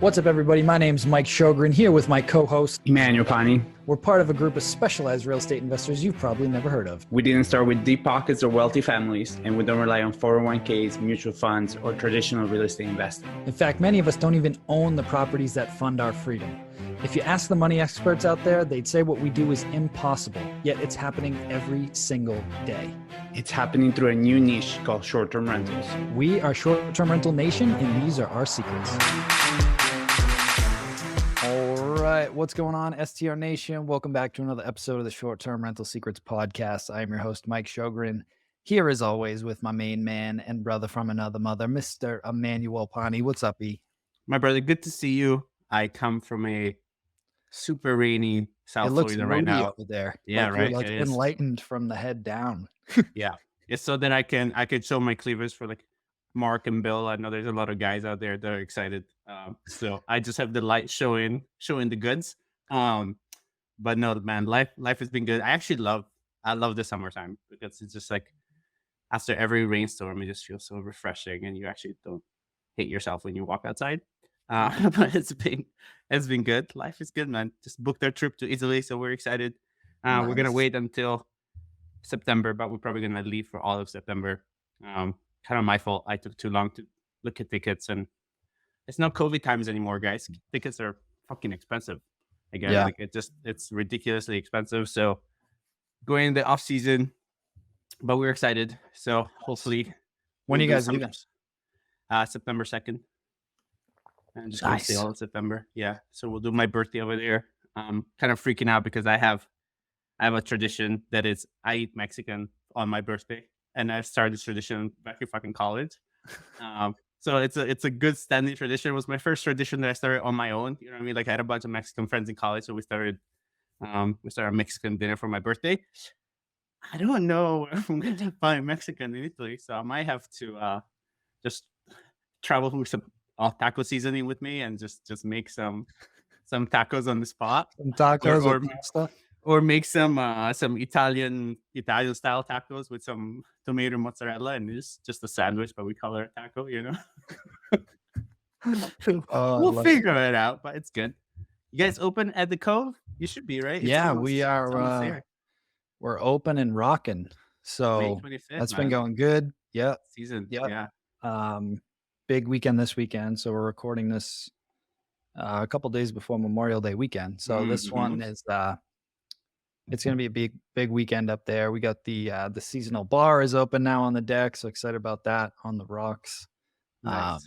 What's up, everybody? My name's Mike Sjogren, here with my co-host, Emmanuel Pani. We're part of a group of specialized real estate investors you've probably never heard of. We didn't start with deep pockets or wealthy families, and we don't rely on 401ks, mutual funds, or traditional real estate investing. In fact, many of us don't even own the properties that fund our freedom. If you ask the money experts out there, they'd say what we do is impossible, yet it's happening every single day. It's happening through a new niche called short-term rentals. We are Short-Term Rental Nation, and these are our secrets. All right, what's going on, STR Nation? Welcome back to another episode of the Short-Term Rental Secrets podcast. I am your host, Mike Sjogren, here as always with my main man and brother from another mother, Mr. Emmanuel Pani. What's up, E? My brother, good to see you. I come from a super rainy South Florida right now. Over there. Yeah, like right. You're like enlightened from the head down. Yeah. So then I can show my cleavers for like Mark and Bill. I know there's a lot of guys out there that are excited. So I just have the light showing the goods. But no, man, life has been good. I love the summertime because it's just like after every rainstorm, it just feels so refreshing, and you actually don't hate yourself when you walk outside. But it's been good. Life is good, man. Just booked our trip to Italy, so we're excited. Nice. We're gonna wait until September, but we're probably gonna leave for all of September. Kind of my fault. I took too long to look at tickets, and it's not COVID times anymore, guys. Tickets are fucking expensive. Again, Yeah. like it's ridiculously expensive. So going in the off season, but we're excited. So hopefully, When are you guys leaving? September 2nd. And just Nice. stay all of September. Yeah. So we'll do my birthday over there. Kind of freaking out because I have a tradition that is I eat Mexican on my birthday, and I've started this tradition back in fucking college. So it's a good standing tradition. It was my first tradition that I started on my own. You know what I mean? Like I had a bunch of Mexican friends in college, so we started a Mexican dinner for my birthday. I don't know if I'm gonna find Mexican in Italy, so I might have to just travel with some taco seasoning with me and just make some tacos on the spot. Some tacos or pasta? Or make some Italian style tacos with some tomato mozzarella, and it's just a sandwich, but we call it a taco, you know. We'll figure it out, but it's good. You guys open at the Cove? You should be, right? We are. We're open and rocking. So May 25th, that's man. been going good. Yeah. Season. Yep. Yeah. Big weekend this weekend. So we're recording this a couple days before Memorial Day weekend. So this one is it's going to be a big weekend up there. We got the seasonal bar is open now on the deck. So excited about that on the rocks. Nice.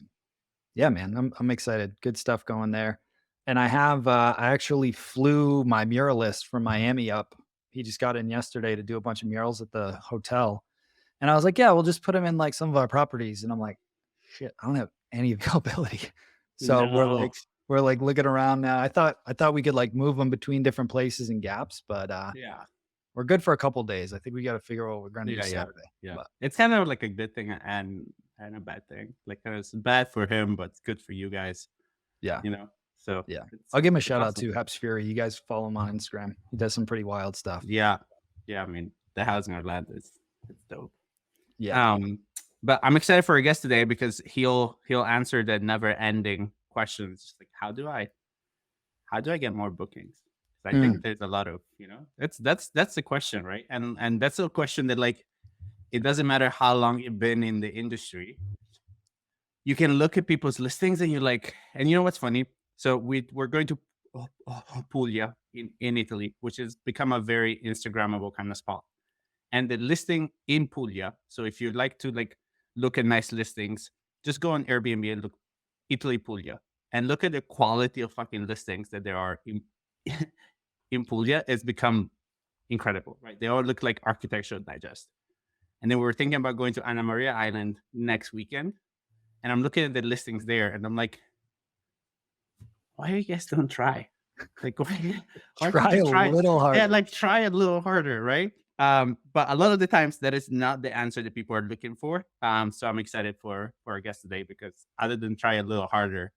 Yeah, man, I'm excited. Good stuff going there. And I actually flew my muralist from Miami up. He just got in yesterday to do a bunch of murals at the hotel. And I was like, yeah, we'll just put him in like some of our properties. And I'm like, shit, I don't have any availability. So No. we're like looking around now. I thought we could like move them between different places and gaps, but Yeah. we're good for a couple days. I think we got to figure out what we're going to do Saturday. Yeah. But It's kind of like a good thing and a bad thing. Like it's bad for him, but it's good for you guys. Yeah. You know. So yeah, I'll give him a shout out awesome. to Heps Fury. You guys follow him on Instagram. He does some pretty wild stuff. Yeah. I mean, the house in Orlando is dope. Yeah. But I'm excited for our guest today because he'll answer the never-ending questions. Just like how do I get more bookings? I think there's a lot of, that's the question, right? And that's a question that like it doesn't matter how long you've been in the industry. You can look at people's listings and you're like, and you know what's funny? So we're going to Puglia in Italy, which has become a very Instagrammable kind of spot. And the listing in Puglia. So if you'd like to like look at nice listings, just go on Airbnb and look Italy Puglia and look at the quality of fucking listings that there are in Puglia. It's become incredible, right? They all look like Architectural Digest. And then we were thinking about going to Anna Maria Island next weekend. And I'm looking at the listings there and I'm like, why you guys don't try? Like, try a little harder. Yeah, like try a little harder, right? But a lot of the times that is not the answer that people are looking for. So I'm excited for our guest today because other than try a little harder,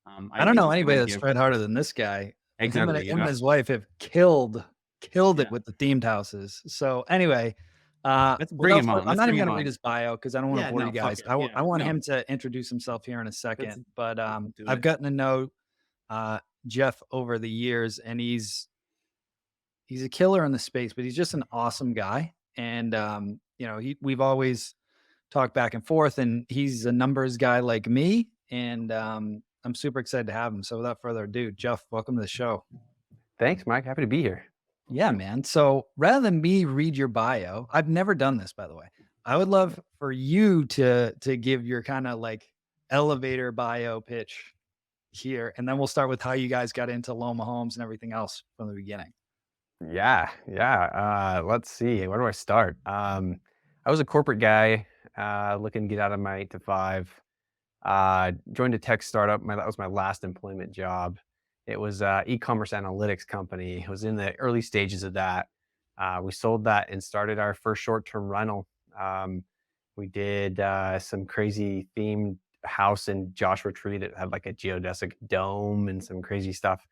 I don't know anybody that's tried harder than this guy. Exactly. Him and his wife have killed it with the themed houses. So anyway, Let's bring Without him on. I'm Let's not bring even him gonna read on. his bio because I don't want to Yeah, bore no, you fuck guys. it. I Yeah, want no, him to introduce himself here in a let's second, but do I've it. gotten to know Jeff over the years, and he's a killer in the space, but he's just an awesome guy. And we've always talked back and forth, and he's a numbers guy like me, and I'm super excited to have him. So without further ado, Jeff, welcome to the show. Thanks, Mike. Happy to be here. Yeah, man. So rather than me read your bio, I've never done this, by the way. I would love for you to give your kind of like elevator bio pitch here, and then we'll start with how you guys got into Loma Homes and everything else from the beginning. Yeah. Let's see. Where do I start? I was a corporate guy, looking to get out of my 8 to 5. Joined a tech startup. That was my last employment job. It was e-commerce analytics company. It was in the early stages of that. We sold that and started our first short-term rental. We did some crazy themed house in Joshua Tree that had like a geodesic dome and some crazy stuff.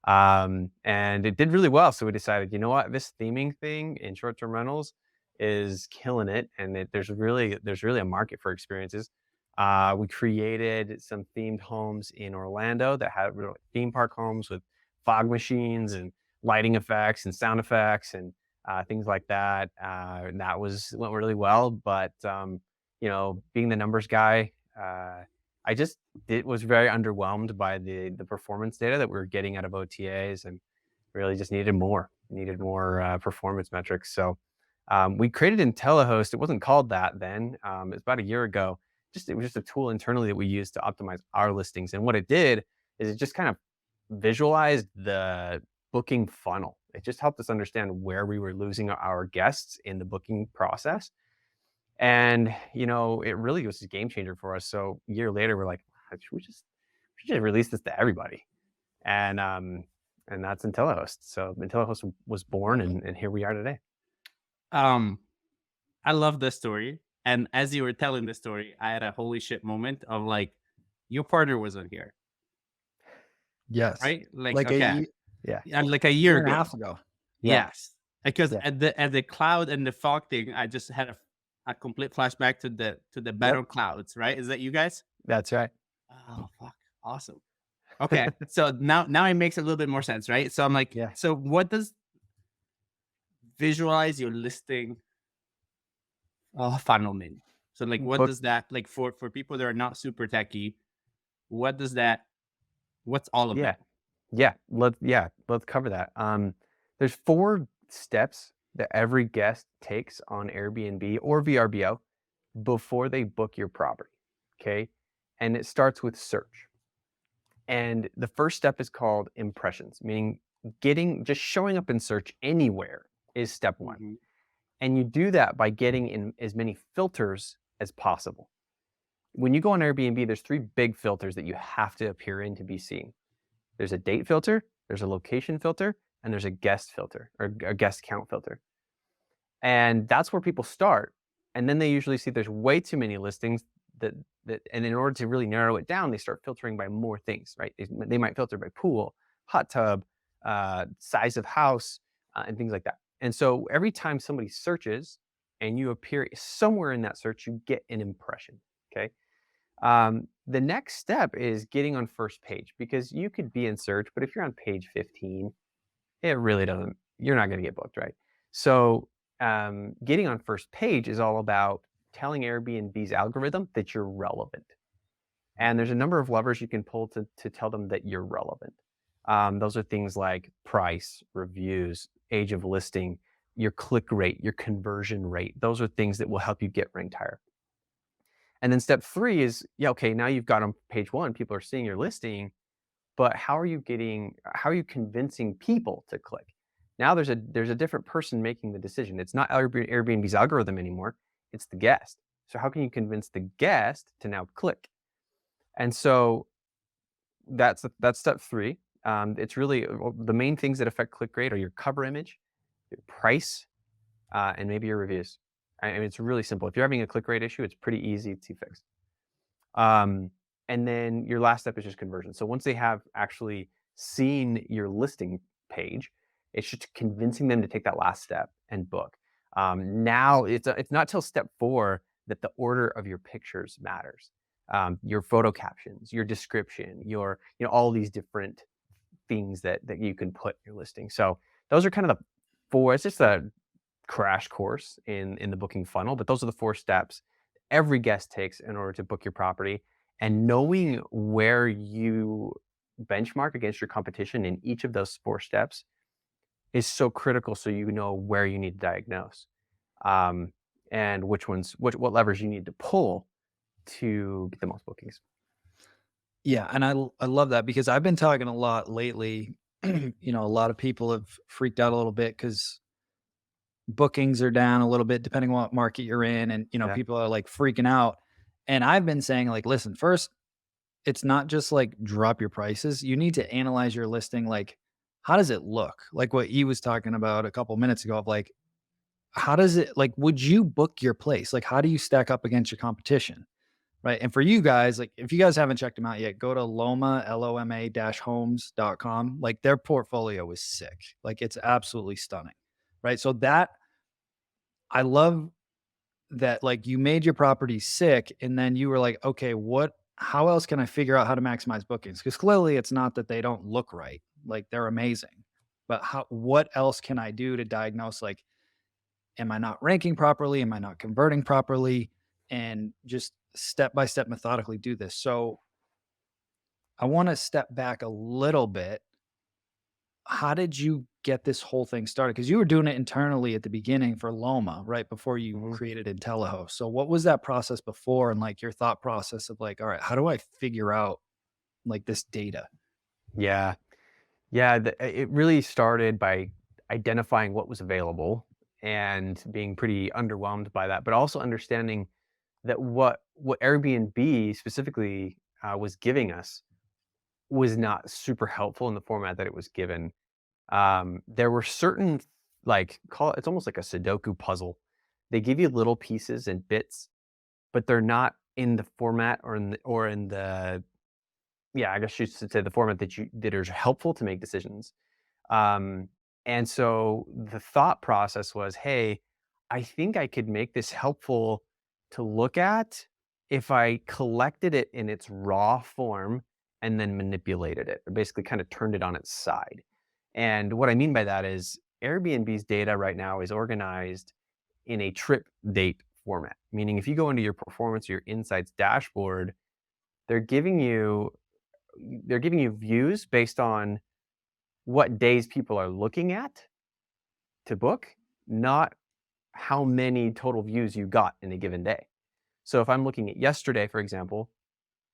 And it did really well. So we decided, you know what, this theming thing in short-term rentals is killing it, and there's really a market for experiences. We created some themed homes in Orlando that had real theme park homes with fog machines and lighting effects and sound effects and things like that. And that went really well. But being the numbers guy, was very underwhelmed by the performance data that we were getting out of OTAs, and really just needed more performance metrics. So we created Intellihost. It wasn't called that then. It was about a year ago. It was just a tool internally that we used to optimize our listings. And what it did is it just kind of visualized the booking funnel. It just helped us understand where we were losing our guests in the booking process. And, it really was a game changer for us. So a year later, we're like, we should release this to everybody. And that's Intellihost. So Intellihost was born, and here we are today. I love this story. And as you were telling the story, I had a holy shit moment of like, your partner was on here, Yes. right? Like, Like okay. Yeah. Like a year year and a ago. half ago. Yeah. Yes. Because Yeah. at the cloud and the fog thing, I just had a complete flashback to the battle clouds, right? Is that you guys? That's right. Oh, fuck. Awesome. Okay. So now it makes a little bit more sense, right? So I'm like, Yeah. so what does visualize your listing funnel mean? So like, what does that, like, for people that are not super techy, what's all of that? Let's cover that. There's 4 steps that every guest takes on Airbnb or VRBO before they book your property. Okay. And it starts with search. And the first step is called impressions, meaning just showing up in search anywhere is step 1. Mhm. And you do that by getting in as many filters as possible. When you go on Airbnb, there's 3 big filters that you have to appear in to be seen. There's a date filter, there's a location filter, and there's a guest filter or a guest count filter. And that's where people start. And then they usually see there's way too many listings and in order to really narrow it down, they start filtering by more things, right? They might filter by pool, hot tub, size of house, and things like that. And so every time somebody searches and you appear somewhere in that search, you get an impression, okay? The next step is getting on first page, because you could be in search, but if you're on page 15, you're not going to get booked, right? So getting on first page is all about telling Airbnb's algorithm that you're relevant. And there's a number of levers you can pull to tell them that you're relevant. Those are things like price, reviews, age of listing, your click rate, your conversion rate. Those are things that will help you get ranked higher. And then step 3 is, okay, now you've got on page 1, people are seeing your listing, but how are you convincing people to click? Now there's a different person making the decision. It's not Airbnb's algorithm anymore, it's the guest. So how can you convince the guest to now click? And so that's step 3. It's really the main things that affect click rate are your cover image, your price, and maybe your reviews. I mean, it's really simple. If you're having a click rate issue, it's pretty easy to fix. And then your last step is just conversion. So once they have actually seen your listing page, it's just convincing them to take that last step and book. Now it's not till step 4 that the order of your pictures matters. Your photo captions, your description, your all these different things that you can put in your listing. So those are kind of the 4. It's just a crash course in the booking funnel, but those are the 4 steps every guest takes in order to book your property. And knowing where you benchmark against your competition in each of those 4 steps is so critical, so you know where you need to diagnose, and what levers you need to pull to get the most bookings. Yeah, and I love that because I've been talking a lot lately. A lot of people have freaked out a little bit because bookings are down a little bit depending on what market you're in, and Yeah. people are like freaking out. And I've been saying like, listen, first, it's not just like drop your prices. You need to analyze your listing. Like, how does it look? Like what he was talking about a couple minutes ago of like, how does it like, would you book your place? Like, how do you stack up against your competition? Right. And for you guys, like if you guys haven't checked them out yet, go to Loma, Loma-homes.com. Like their portfolio is sick. Like it's absolutely stunning. Right. So that I love that like you made your property sick and then you were like, okay, how else can I figure out how to maximize bookings? Because clearly it's not that they don't look right. Like they're amazing. But what else can I do to diagnose like, am I not ranking properly? Am I not converting properly? And just step by step methodically do this. So I want to step back a little bit. How did you get this whole thing started? Because you were doing it internally at the beginning for Loma, right before you created Intellihost. So what was that process before, and like your thought process of like, all right, how do I figure out like this data? Yeah. It really started by identifying what was available and being pretty underwhelmed by that, but also understanding that what Airbnb specifically was giving us was not super helpful in the format that it was given. There were certain, like, it's almost like a Sudoku puzzle. They give you little pieces and bits, but they're not in the format or in the yeah, I guess you should say the format that is helpful to make decisions. And so the thought process was, hey, I think I could make this helpful to look at if I collected it in its raw form and then manipulated it, or basically kind of turned it on its side. And what I mean by that is Airbnb's data right now is organized in a trip date format, meaning if you go into your performance or your insights dashboard, they're giving you views based on what days people are looking at to book, not how many total views you got in a given day. So if I'm looking at yesterday, for example,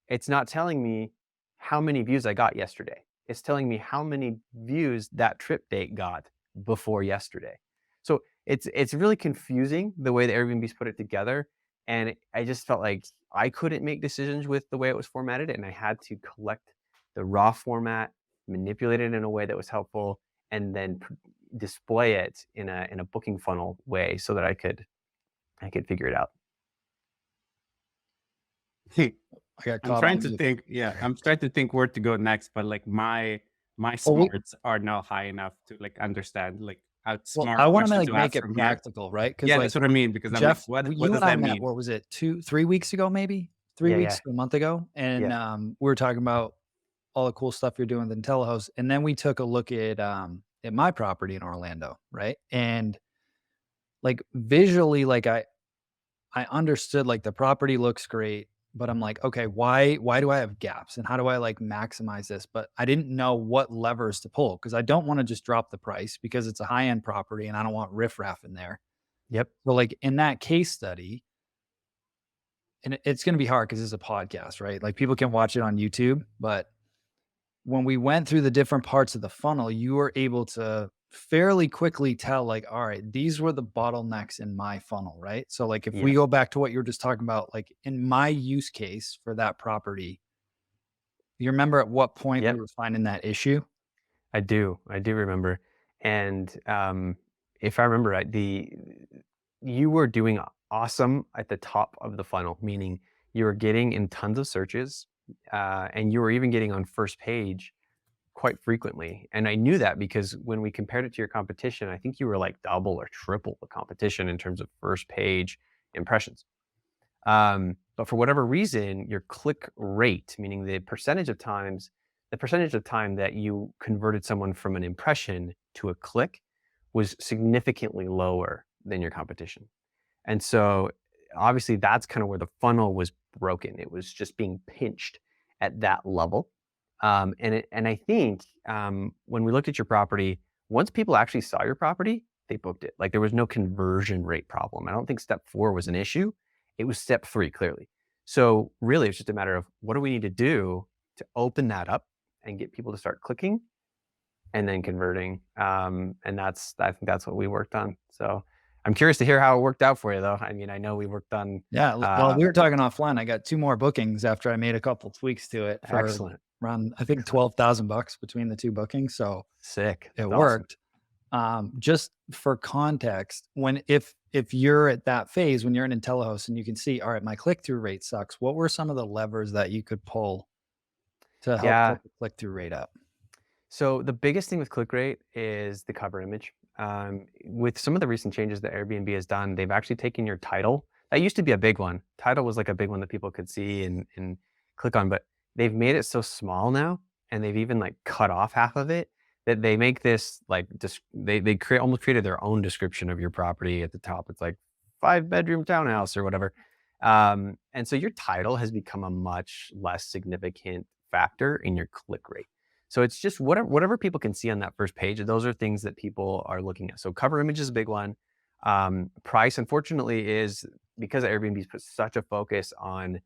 it's not telling me how many views I got yesterday. It's telling me how many views that trip date got before yesterday. So it's really confusing the way the Airbnb's put it together. And I just felt like I couldn't make decisions with the way it was formatted, and I had to collect the raw format, manipulate it in a way that was helpful, and then display it in a booking funnel way so that I could figure it out. I got I'm caught trying on to mute. think. Yeah, I'm trying to think where to go next, but like my Oh, smarts are not high enough to like understand like how well, smart I want to questions like to make ask it from here. practical, right? Because Yeah, like that's what I mean. Because I'm like, Jeff, what you does and I that met, mean? what was it, 3 weeks ago, maybe 3 weeks, Yeah. a month ago, and Yeah. we were talking about all the cool stuff you're doing with Intellihost, and then we took a look at my property in Orlando, right? And like visually, like I understood like the property looks great, but I'm like, okay, why do I have gaps and how do I like maximize this? But I didn't know what levers to pull because I don't want to just drop the price because it's a high end property and I don't want riffraff in there. Yep. So like in that case study, and it's going to be hard because it's a podcast, right? Like people can watch it on YouTube, but when we went through the different parts of the funnel, you were able to fairly quickly tell, like, all right, these were the bottlenecks in my funnel, right? So, like, if we Yeah. go back to what you were just talking about, like in my use case for that property, you remember at what point we Yep. were finding that issue? I do remember. And if I remember right, you were doing awesome at the top of the funnel, meaning you were getting in tons of searches, and you were even getting on first page quite frequently. And I knew that because when we compared it to your competition, I think you were like double or triple the competition in terms of first page impressions. But for whatever reason, your click rate, meaning the percentage of time that you converted someone from an impression to a click, was significantly lower than your competition. And so obviously that's kind of where the funnel was broken. It was just being pinched at that level. And I think when we looked at your property, once people actually saw your property, they booked it. Like there was no conversion rate problem. I don't think step 4 was an issue. It was step 3, clearly. So really, it's just a matter of what do we need to do to open that up and get people to start clicking and then converting. And I think that's what we worked on. So I'm curious to hear how it worked out for you, though. I mean, I know we worked on. Yeah. Well, we were talking offline. I got 2 more bookings after I made a couple tweaks to it. For Excellent. around, I think, $12,000 between the 2 bookings. So Sick. it That's worked. Just for context, if you're at that phase, when you're in Intellihost and you can see, all right, my click-through rate sucks. What were some of the levers that you could pull to help get the click-through rate up? So the biggest thing with click rate is the cover image. With some of the recent changes that Airbnb has done, they've actually taken your title. That used to be a big one. Title was like a big one that people could see and click on, but they've made it so small now, and they've even like cut off half of it, that they make this like they almost created their own description of your property at the top. It's like 5-bedroom townhouse or whatever. And so your title has become a much less significant factor in your click rate. So it's just whatever people can see on that first page. Those are things that people are looking at. So cover image is a big one. Price, unfortunately, is because Airbnb's put such a focus on,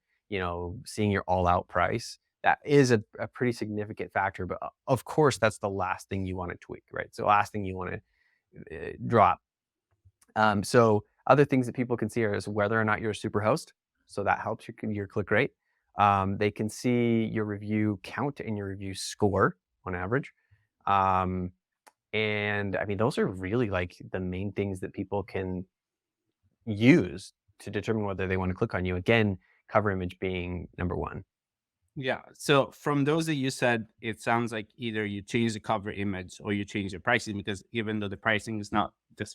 seeing your all-out price. That is a pretty significant factor. But of course, that's the last thing you want to tweak, right? So last thing you want to drop. So other things that people can see is whether or not you're a super host. So that helps your click rate. They can see your review count and your review score on average. And I mean, those are really like the main things that people can use to determine whether they want to click on you. Again, cover image being number 1. Yeah. So from those that you said, it sounds like either you change the cover image or you change the pricing, because even though the pricing is not the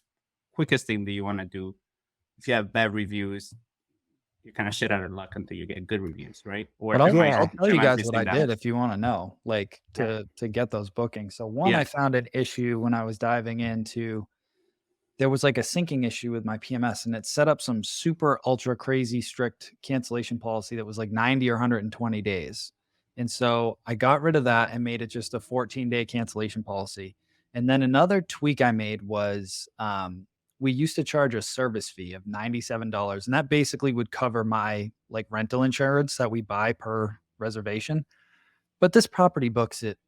quickest thing that you want to do, if you have bad reviews, you kind of shit out of luck until you get good reviews, right? Or But I'll tell you optimize guys this what thing I down. did if you want to know, like to get those bookings. So one, I found an issue when I was diving into, there was like a syncing issue with my PMS, and it set up some super ultra crazy strict cancellation policy that was like 90 or 120 days. And so I got rid of that and made it just a 14-day cancellation policy. And then another tweak I made was we used to charge a service fee of $97, and that basically would cover my like rental insurance that we buy per reservation. But this property books it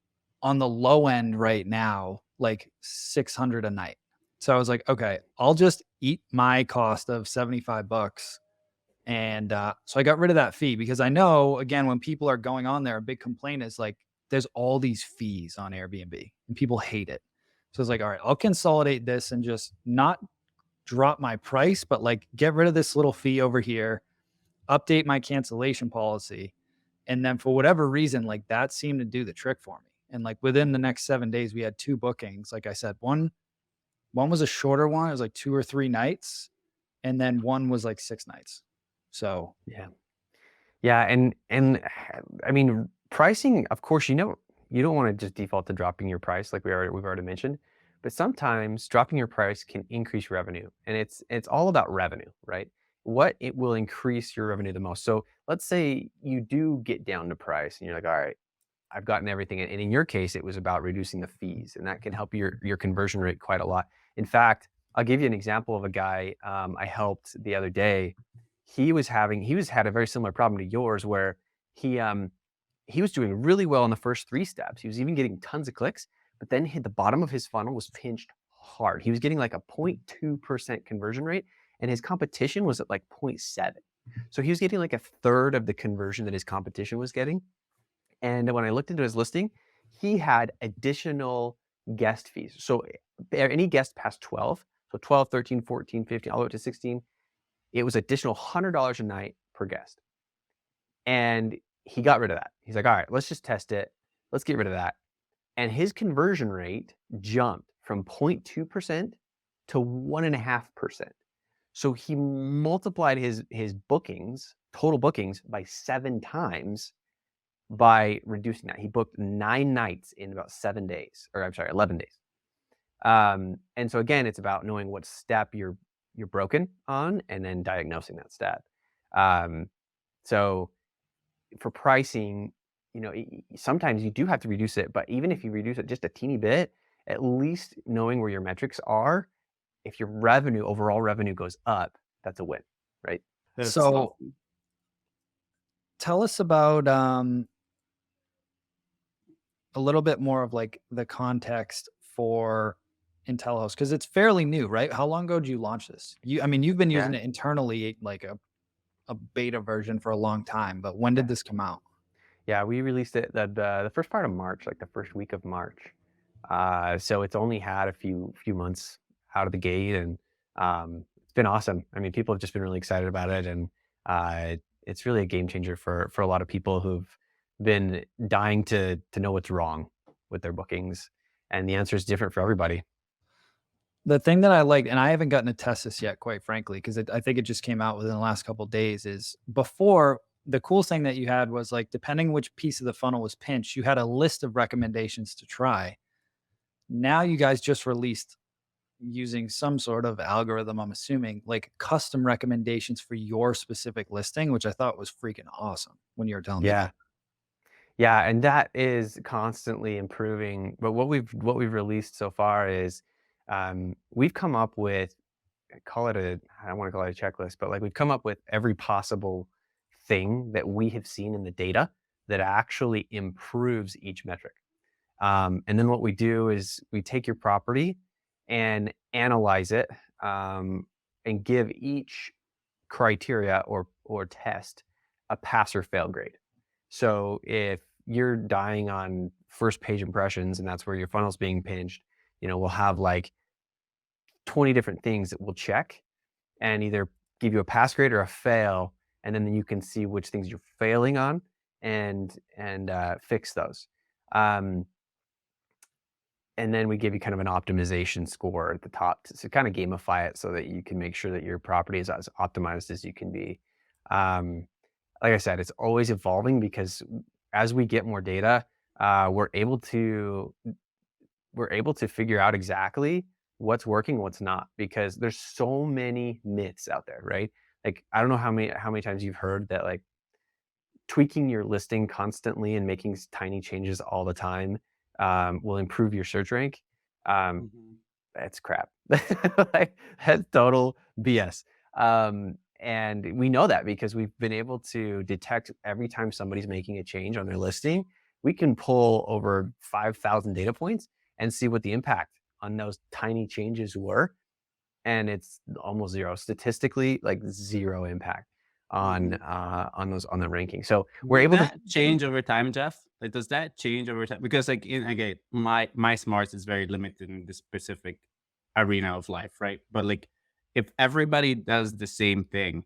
on the low end right now, like $600 a night. So I was like, okay, I'll just eat my cost of $75. And so I got rid of that fee, because I know, again, when people are going on there, a big complaint is like, there's all these fees on Airbnb and people hate it. So it's like, all right, I'll consolidate this and just not drop my price, but like get rid of this little fee over here, update my cancellation policy. And then for whatever reason, like that seemed to do the trick for me. And like within the next 7 days, we had 2 bookings. Like I said, one was a shorter one. It was like 2 or 3 nights. And then one was like 6 nights. So yeah. And I mean, pricing, of course, you don't want to just default to dropping your price like we've already mentioned, but sometimes dropping your price can increase revenue, and it's all about revenue, right? What it will increase your revenue the most. So let's say you do get down to price and you're like, all right, I've gotten everything. And in your case, it was about reducing the fees, and that can help your conversion rate quite a lot. In fact, I'll give you an example of a guy I helped the other day. He had a very similar problem to yours, where he was doing really well in the first 3 steps. He was even getting tons of clicks, but then the bottom of his funnel was pinched hard. He was getting like a 0.2% conversion rate, and his competition was at like 0.7. So he was getting like a third of the conversion that his competition was getting. And when I looked into his listing, he had additional guest fees. So any guest past 12, so 12, 13, 14, 15, all the way to 16, it was additional $100 a night per guest. And he got rid of that. He's like, all right, let's just test it. Let's get rid of that. and his conversion rate jumped from 0.2% to 1.5%. So he multiplied his bookings, total bookings, by 7 times by reducing that. He booked 9 nights in about 7 days, or I'm sorry, 11 days. And so again, it's about knowing what step you're broken on and then diagnosing that step. So for pricing, sometimes you do have to reduce it, but even if you reduce it just a teeny bit, at least knowing where your metrics are, if your overall revenue goes up, that's a win, right? That's So awesome. tell us about a little bit more of like the context for Intellihost, because it's fairly new, right? How long ago did you launch this? I mean, you've been using Yeah. it internally, like a beta version for a long time, but when did this come out? Yeah, we released it the first part of March, like the first week of March. So it's only had a few months out of the gate, and it's been awesome. I mean, people have just been really excited about it, and it's really a game changer for a lot of people who've been dying to know what's wrong with their bookings, and the answer is different for everybody. The thing that I like, and I haven't gotten to test this yet, quite frankly, because I think it just came out within the last couple of days, is before the cool thing that you had was like, depending which piece of the funnel was pinched, you had a list of recommendations to try. Now you guys just released, using some sort of algorithm, I'm assuming, like custom recommendations for your specific listing, which I thought was freaking awesome when you were telling me Yeah. that. Yeah, and that is constantly improving. But what we've released so far is we've come up with, I don't want to call it a checklist, but like we've come up with every possible thing that we have seen in the data that actually improves each metric. And then what we do is we take your property and analyze it, and give each criteria or test a pass or fail grade. So if you're dying on first page impressions and that's where your funnel's being pinched, we'll have like 20 different things that we'll check and either give you a pass grade or a fail, and then you can see which things you're failing on and fix those. And then we give you kind of an optimization score at the top to kind of gamify it so that you can make sure that your property is as optimized as you can be. Like I said, it's always evolving because as we get more data, we're able to figure out exactly what's working, what's not, because there's so many myths out there, right? Like I don't know how many times you've heard that like tweaking your listing constantly and making tiny changes all the time will improve your search rank. That's crap. Like, that's total BS. And we know that because we've been able to detect every time somebody's making a change on their listing, we can pull over 5,000 data points and see what the impact on those tiny changes were. And it's almost zero. Statistically, like zero impact on the ranking. So we're able to change over time, Jeff. Like, does that change over time? Because like again, my smarts is very limited in this specific arena of life, right? But like, if everybody does the same thing,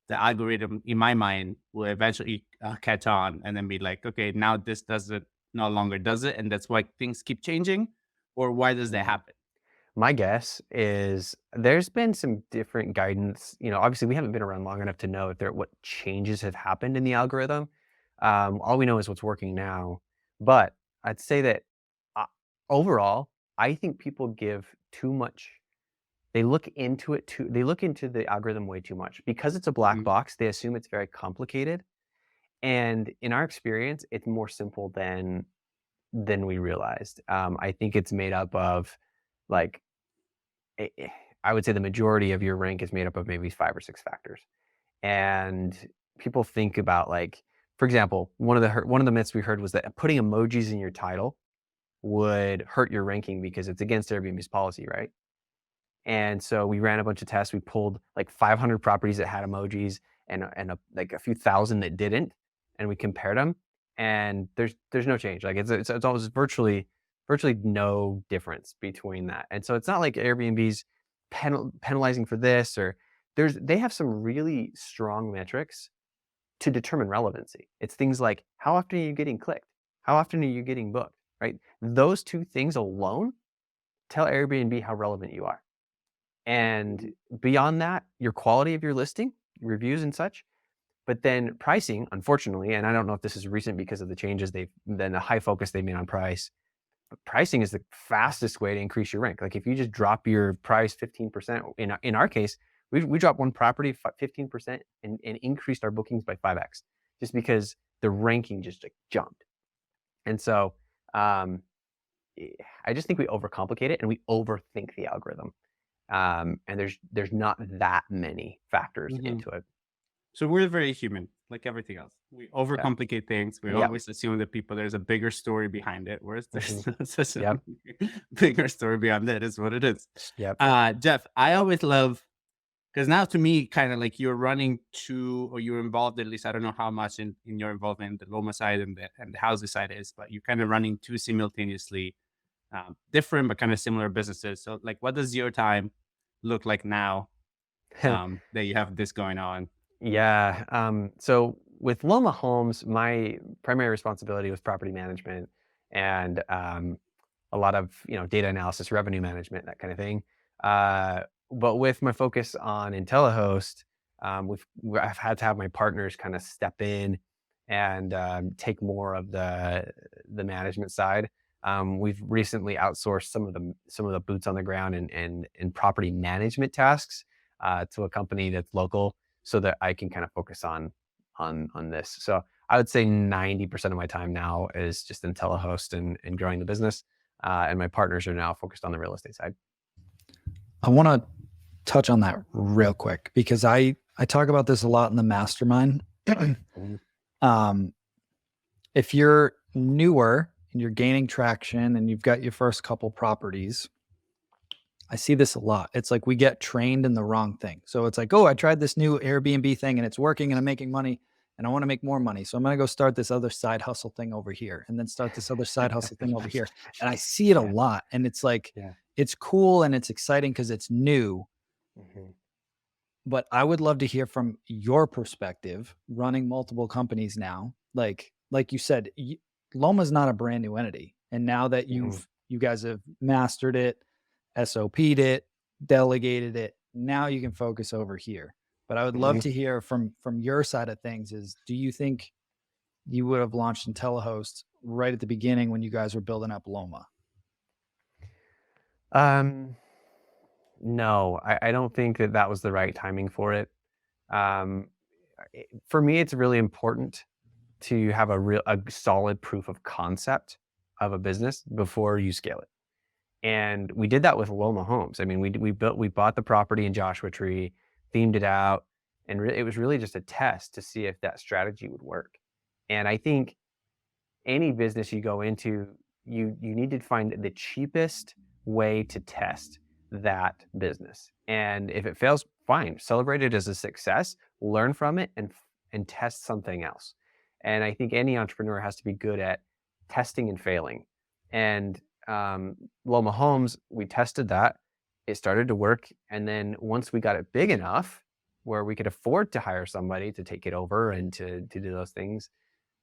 the algorithm in my mind will eventually catch on and then be like, okay, now this no longer does it, and that's why things keep changing. Or why does that happen? My guess is there's been some different guidance. Obviously we haven't been around long enough to know what changes have happened in the algorithm. All we know is what's working now. But I'd say that overall, I think people give too much. They look into it too. They look into the algorithm way too much because it's a black box. They assume it's very complicated, and in our experience, it's more simple than we realized. I think it's made up of like I would say the majority of your rank is made up of maybe 5 or 6 factors. And people think about like, for example, one of the myths we heard was that putting emojis in your title would hurt your ranking because it's against Airbnb's policy, right? And so we ran a bunch of tests. We pulled like 500 properties that had emojis and like a few thousand that didn't, and we compared them. And there's no change. Like it's almost virtually no difference between that. And so it's not like Airbnb's penalizing for this, or they have some really strong metrics to determine relevancy. It's things like how often are you getting clicked? How often are you getting booked? right? Those two things alone tell Airbnb how relevant you are. And beyond that, your quality of your listing, reviews and such, but then pricing, unfortunately, and I don't know if this is recent because of the changes then the high focus they made on price, but pricing is the fastest way to increase your rank. Like if you just drop your price 15%, in our case, we dropped one property 15% and increased our bookings by 5x, just because the ranking just like jumped. And so I just think we overcomplicate it and we overthink the algorithm. And there's not that many factors into it. So we're very human, like everything else. We overcomplicate things. We always assume that there's a bigger story behind it, whereas there's not such a bigger story beyond it. Is what it is. Jeff, I always love, because now to me, kind of like you're running two, or you're involved, at least I don't know how much in your involvement, the Loma side and the houses side is, but you're kind of running two simultaneously, different but kind of similar businesses. So like, what does your time look like now that you have this going on? So with Loma Homes, my primary responsibility was property management and a lot of data analysis, revenue management, that kind of thing. But with my focus on Intellihost, I've had to have my partners kind of step in and take more of the management side. We've recently outsourced some of the boots on the ground and property management tasks to a company that's local, so that I can kind of focus on this. So I would say 90% of my time now is just Intellihost and growing the business. And my partners are now focused on the real estate side. I want to touch on that real quick because I talk about this a lot in the mastermind. If you're newer and you're gaining traction and you've got your first couple properties, I see this a lot. It's like we get trained in the wrong thing. So it's like, oh, I tried this new Airbnb thing and it's working and I'm making money and I want to make more money. So I'm going to go start this other side hustle thing over here and then start this other side hustle thing over here. And I see it a lot. And it's like, it's cool and it's exciting because it's new. But I would love to hear from your perspective running multiple companies now. Like you said, Loma's not a brand new entity. And now that you guys have mastered it, SOP'd it, delegated it, now you can focus over here. But I would love to hear from your side of things is, do you think you would have launched Intellihost right at the beginning when you guys were building up Loma? No, I don't think that was the right timing for it. For me, it's really important to have a solid proof of concept of a business before you scale it. And we did that with Loma Homes. I mean, we bought the property in Joshua Tree, themed it out, and it was really just a test to see if that strategy would work. And I think any business you go into, you need to find the cheapest way to test that business. And if it fails, fine, celebrate it as a success, learn from it, and test something else. And I think any entrepreneur has to be good at testing and failing. And Loma Homes, we tested that. It started to work. And then once we got it big enough where we could afford to hire somebody to take it over and to do those things,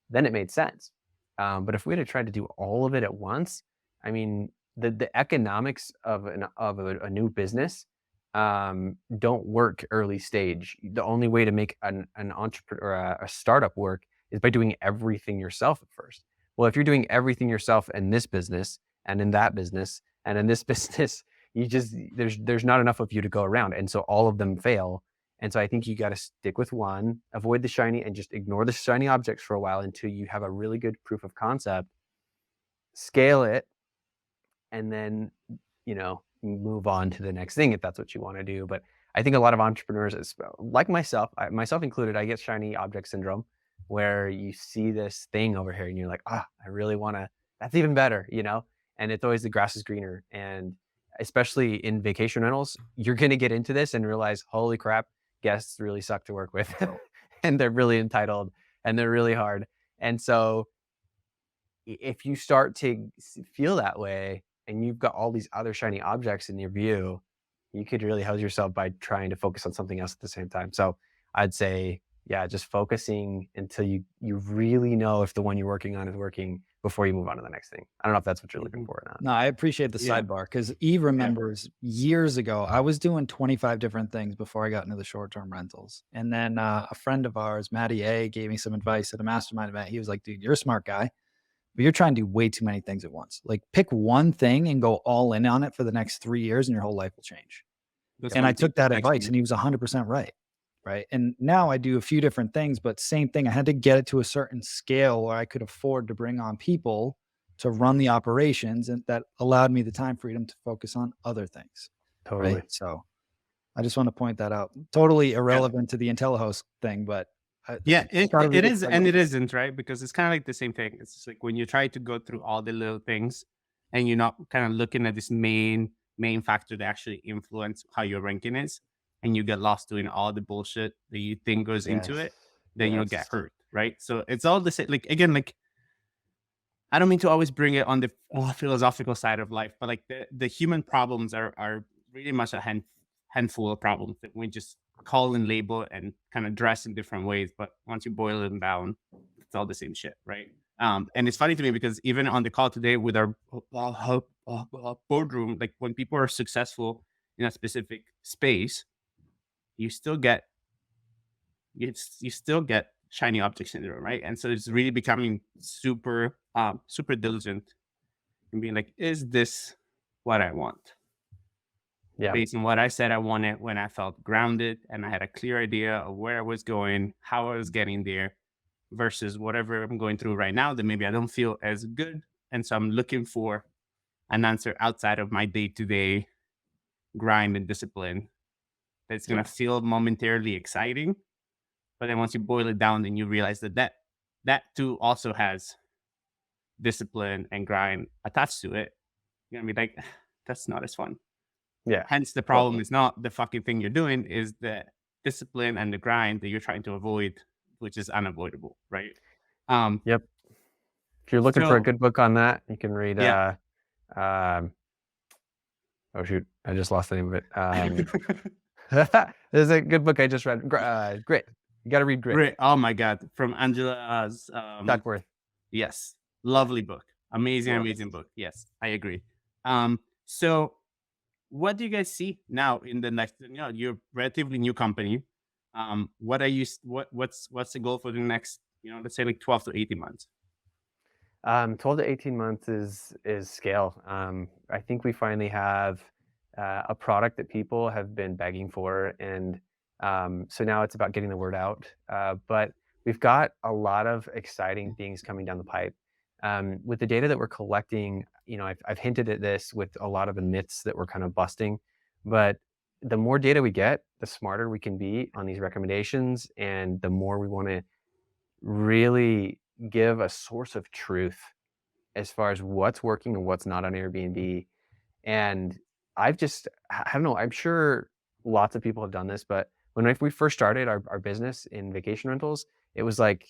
then it made sense. But if we had tried to do all of it at once, I mean, the economics of a new business don't work early stage. The only way to make an entrepreneur or a startup work is by doing everything yourself at first. Well, if you're doing everything yourself in this business and in that business and in this business, there's not enough of you to go around. And so all of them fail. And so I think you got to stick with one, avoid the shiny, and just ignore the shiny objects for a while until you have a really good proof of concept, scale it, and then, move on to the next thing if that's what you want to do. But I think a lot of entrepreneurs, like myself included, I get shiny object syndrome, where you see this thing over here and you're like, I really want to, that's even better, and it's always the grass is greener. And especially in vacation rentals, you're going to get into this and realize, holy crap, guests really suck to work with and they're really entitled and they're really hard. And so if you start to feel that way and you've got all these other shiny objects in your view, you could really house yourself by trying to focus on something else at the same time. So I'd say, just focusing until you really know if the one you're working on is working before you move on to the next thing. I don't know if that's what you're looking for or not. No, I appreciate the Yeah. sidebar because Eve remembers years ago, I was doing 25 different things before I got into the short-term rentals. And then a friend of ours, Matty A, gave me some advice at a mastermind event. He was like, dude, you're a smart guy, but you're trying to do way too many things at once. Like pick one thing and go all in on it for the next 3 years and your whole life will change. That's And one I took thing that advice actually- and he was 100% right. Right. And now I do a few different things, but same thing. I had to get it to a certain scale where I could afford to bring on people to run the operations, and that allowed me the time freedom to focus on other things. Totally. Right. So I just want to point that out. Totally irrelevant to the Intellihost thing, but Yeah, I thought it was is and it isn't, right? Because it's kind of like the same thing. It's just like when you try to go through all the little things and you're not kind of looking at this main factor that actually influence how your ranking is, and you get lost doing all the bullshit that you think goes into it, then you'll get hurt, right? So it's all the same. Like again, like I don't mean to always bring it on the philosophical side of life, but like the human problems are really much a handful of problems that we just call and label and kind of dress in different ways. But once you boil them down, it's all the same shit, right? And it's funny to me because even on the call today with our boardroom, like when people are successful in a specific space, you still get shiny object syndrome, right? And so it's really becoming super diligent and being like, is this what I want? Yeah. Based on what I said I wanted when I felt grounded and I had a clear idea of where I was going, how I was getting there, versus whatever I'm going through right now that maybe I don't feel as good. And so I'm looking for an answer outside of my day-to-day grind and discipline that's going to feel momentarily exciting. But then once you boil it down, then you realize that too also has discipline and grind attached to it. You're going to be like, that's not as fun. Yeah. Hence the problem is not the fucking thing you're doing, is the discipline and the grind that you're trying to avoid, which is unavoidable, right? Yep. If you're looking for a So- good book on that, you can read Yeah. oh shoot, I just lost the name of it. There's a good book I just read. Grit. You got to read Grit. Great. Oh my God. From Angela's Duckworth. yes. Lovely book. Amazing book. Yes, I agree. So what do you guys see now in the next, you're a relatively new company. What are you, what's the goal for the next, let's say like 12 to 18 months? 12 to 18 months is scale. I think we finally have a product that people have been begging for, and so now it's about getting the word out. But we've got a lot of exciting things coming down the pipe. With the data that we're collecting, I've hinted at this with a lot of the myths that we're kind of busting, but the more data we get, the smarter we can be on these recommendations, and the more we want to really give a source of truth as far as what's working and what's not on Airbnb. And I don't know, I'm sure lots of people have done this, but when we first started our business in vacation rentals, it was like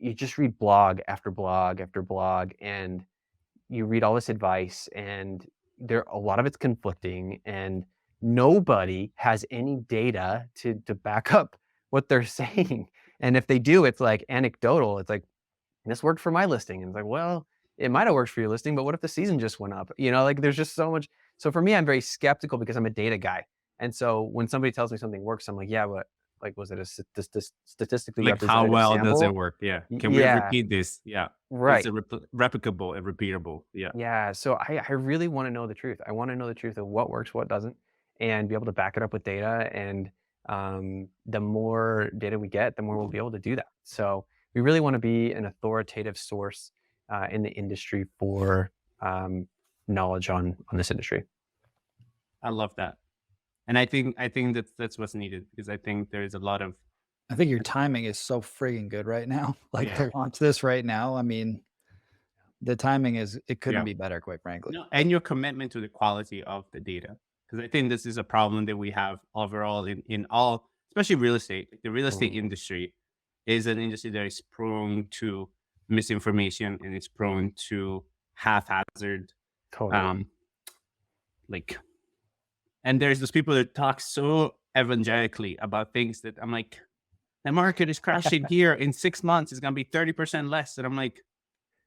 you just read blog after blog after blog, and you read all this advice, and a lot of it's conflicting, and nobody has any data to back up what they're saying. And if they do, it's like anecdotal. It's like, this worked for my listing. And it's like, well, it might have worked for your listing, but what if the season just went up? Like there's just so much. So for me, I'm very skeptical because I'm a data guy. And so when somebody tells me something works, I'm like, yeah, but like, was it a statistically Like how representative well sample? does it work? Yeah. Can we Yeah. repeat this? Yeah. Right. Is it replicable and repeatable? Yeah. Yeah. So I really want to know the truth. I want to know the truth of what works, what doesn't, and be able to back it up with data. And the more data we get, the more we'll be able to do that. So we really want to be an authoritative source in the industry for knowledge on this industry. I love that. And I think that's what's needed, because I think there's a lot of, I think your timing is so friggin' good right now. Like Yeah. to launch this right now. I mean, the timing it couldn't Yeah. be better, quite frankly. and your commitment to the quality of the data. Because I think this is a problem that we have overall in all, especially real estate. Like the real estate industry is an industry that is prone to misinformation, and it's prone to haphazard, Totally. and there's those people that talk so evangelically about things that I'm like, the market is crashing here in 6 months. It's going to be 30% less. And I'm like,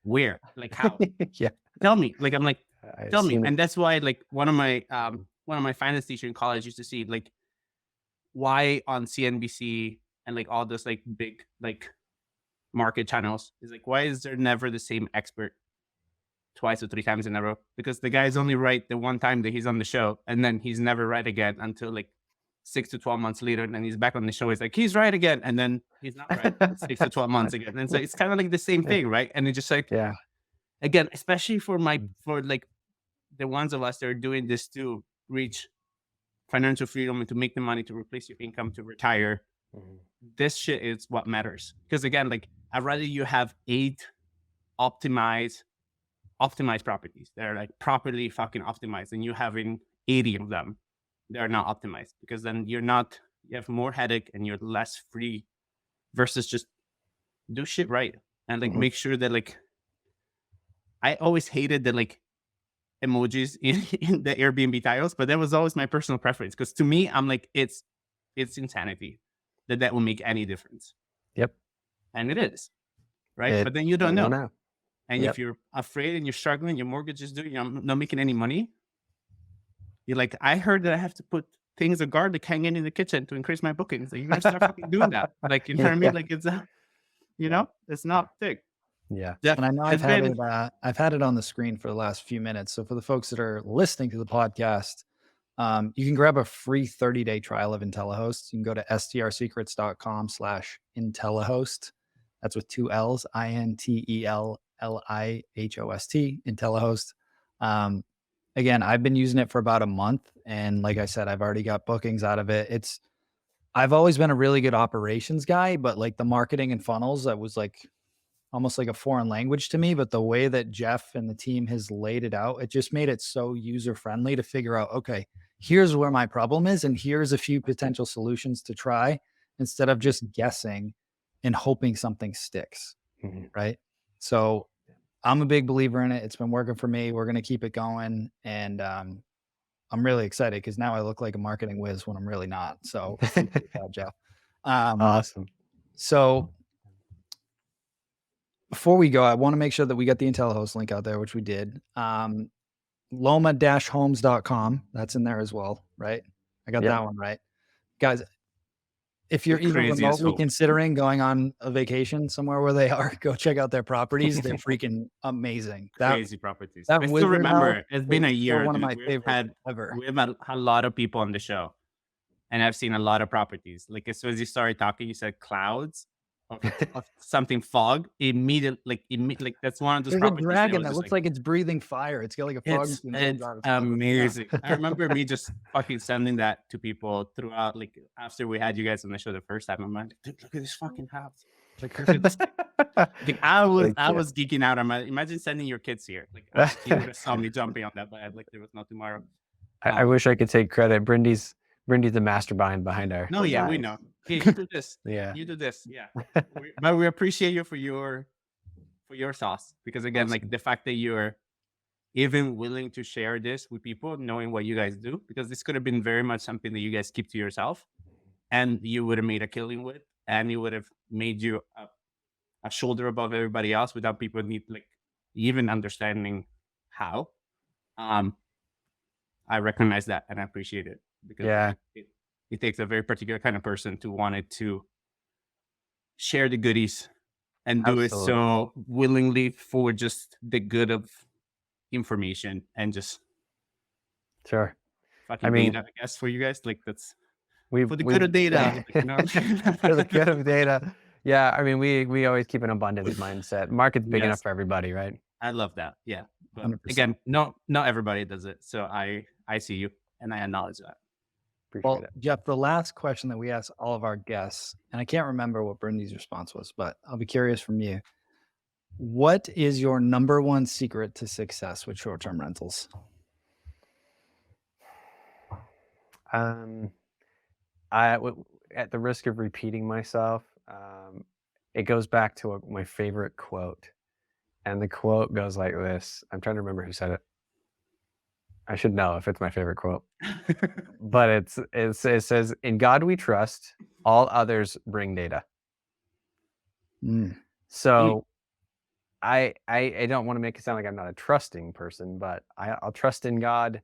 where? Like how? Yeah. Tell me. Like I'm like, I've tell me. seen it. And that's why like one of my finance teacher in college used to see like why on CNBC and like all those like big like market channels is like, why is there never the same expert twice or three times in a row? Because the guy's only right the one time that he's on the show, and then he's never right again until like 6 to 12 months later, and then he's back on the show. He's like, he's right again, and then he's not right 6 to 12 months again. And so it's kind of like the same thing, right? And it's just like, Yeah. again, especially for like the ones of us that are doing this to reach financial freedom and to make the money to replace your income to retire. This shit is what matters. Because again, like I'd rather you have 8 optimized properties that are like properly fucking optimized than you having 80 of them that are not optimized, because then you have more headache and you're less free versus just do shit right and like make sure that like I always hated the like emojis in the Airbnb titles, but that was always my personal preference, because to me I'm like it's insanity that will make any difference. Yep. And it is, right? But then you don't know. And Yep. if you're afraid and you're struggling, your mortgage is due, you're not making any money. You're like, I heard that I have to put things of garlic hanging in the kitchen to increase my bookings. Like, you're gonna start fucking doing that. Like, you know what I mean? Like, it's it's not thick. Yeah. Jeff, And I know it's I've had it on the screen for the last few minutes. So for the folks that are listening to the podcast, you can grab a free 30-day trial of Intellihost. You can go to strsecrets.com/Intellihost. That's with 2 L's, INTELLIHOST, Intellihost. Again, I've been using it for about a month. And like I said, I've already got bookings out of it. I've always been a really good operations guy, but like the marketing and funnels, that was like almost like a foreign language to me. But the way that Jeff and the team has laid it out, it just made it so user friendly to figure out, okay, here's where my problem is, and here's a few potential solutions to try, instead of just guessing and hoping something sticks. Right. So I'm a big believer in it. It's been working for me. We're going to keep it going. And I'm really excited because now I look like a marketing whiz when I'm really not. So good job, Jeff. Awesome. So before we go, I want to make sure that we got the Intellihost link out there, which we did. Loma-homes.com. That's in there as well, right? I got that one right. Guys, if you're even remotely considering going on a vacation somewhere where they are, go check out their properties. They're freaking amazing. Crazy properties. I still remember, it's been a year. One of my favorites ever. We've had a lot of people on the show, and I've seen a lot of properties. Like as soon as you started talking, you said clouds of something fog. Immediately, like that's one of those properties. There's a dragon that looks like it's breathing fire. It's got like a fog. It's amazing. I remember me just fucking sending that to people throughout. Like after we had you guys on the show the first time, I'm like, dude, look at this fucking house. Like, I was geeking out. Imagine sending your kids here. Like you would have saw me jumping on that, but like there was no tomorrow. I wish I could take credit. Brindy's the mastermind behind our. No, yeah, we know. Hey, you do this. Yeah, you do this. Yeah, but we appreciate you for your sauce, because again, like the fact that you're even willing to share this with people, knowing what you guys do, because this could have been very much something that you guys keep to yourself, and you would have made a killing with, and you would have made you a shoulder above everybody else without people even understanding how. I recognize that and I appreciate it, because it takes a very particular kind of person to want it to share the goodies and do it so willingly for just the good of information and just fucking data, I guess, for you guys. Like that's for the good of data. For the good of data. Yeah, I mean, we always keep an abundance mindset. Market's big enough for everybody, right? I love that. Yeah. But 100%. again, not everybody does it. So I see you and I acknowledge that. Well, Jeff, the last question that we asked all of our guests, and I can't remember what Brindy's response was, but I'll be curious from you. What is your number one secret to success with short-term rentals? At the risk of repeating myself, it goes back to my favorite quote. And the quote goes like this. I'm trying to remember who said it. I should know if it's my favorite quote. But it says, "In God we trust, all others bring data." So I don't want to make it sound like I'm not a trusting person, but I'll trust in God.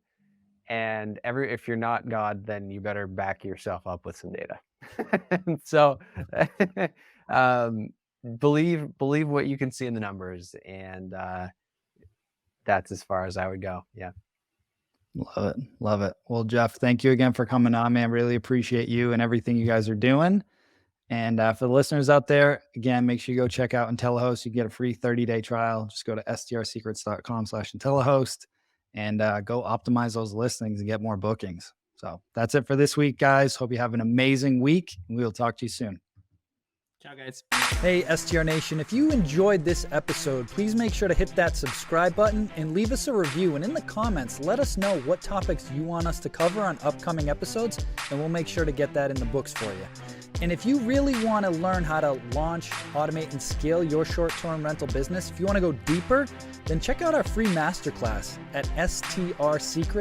And if you're not God, then you better back yourself up with some data. So believe what you can see in the numbers, and that's as far as I would go. Yeah. Love it. Love it. Well, Jeff, thank you again for coming on, man. Really appreciate you and everything you guys are doing. And for the listeners out there, again, make sure you go check out Intellihost. You can get a free 30-day trial. Just go to strsecrets.com/Intellihost and go optimize those listings and get more bookings. So that's it for this week, guys. Hope you have an amazing week. We'll talk to you soon. Ciao, guys. Hey, STR Nation, if you enjoyed this episode, please make sure to hit that subscribe button and leave us a review. And in the comments, let us know what topics you want us to cover on upcoming episodes, and we'll make sure to get that in the books for you. And if you really want to learn how to launch, automate, and scale your short-term rental business, if you want to go deeper, then check out our free masterclass at STR Secrets.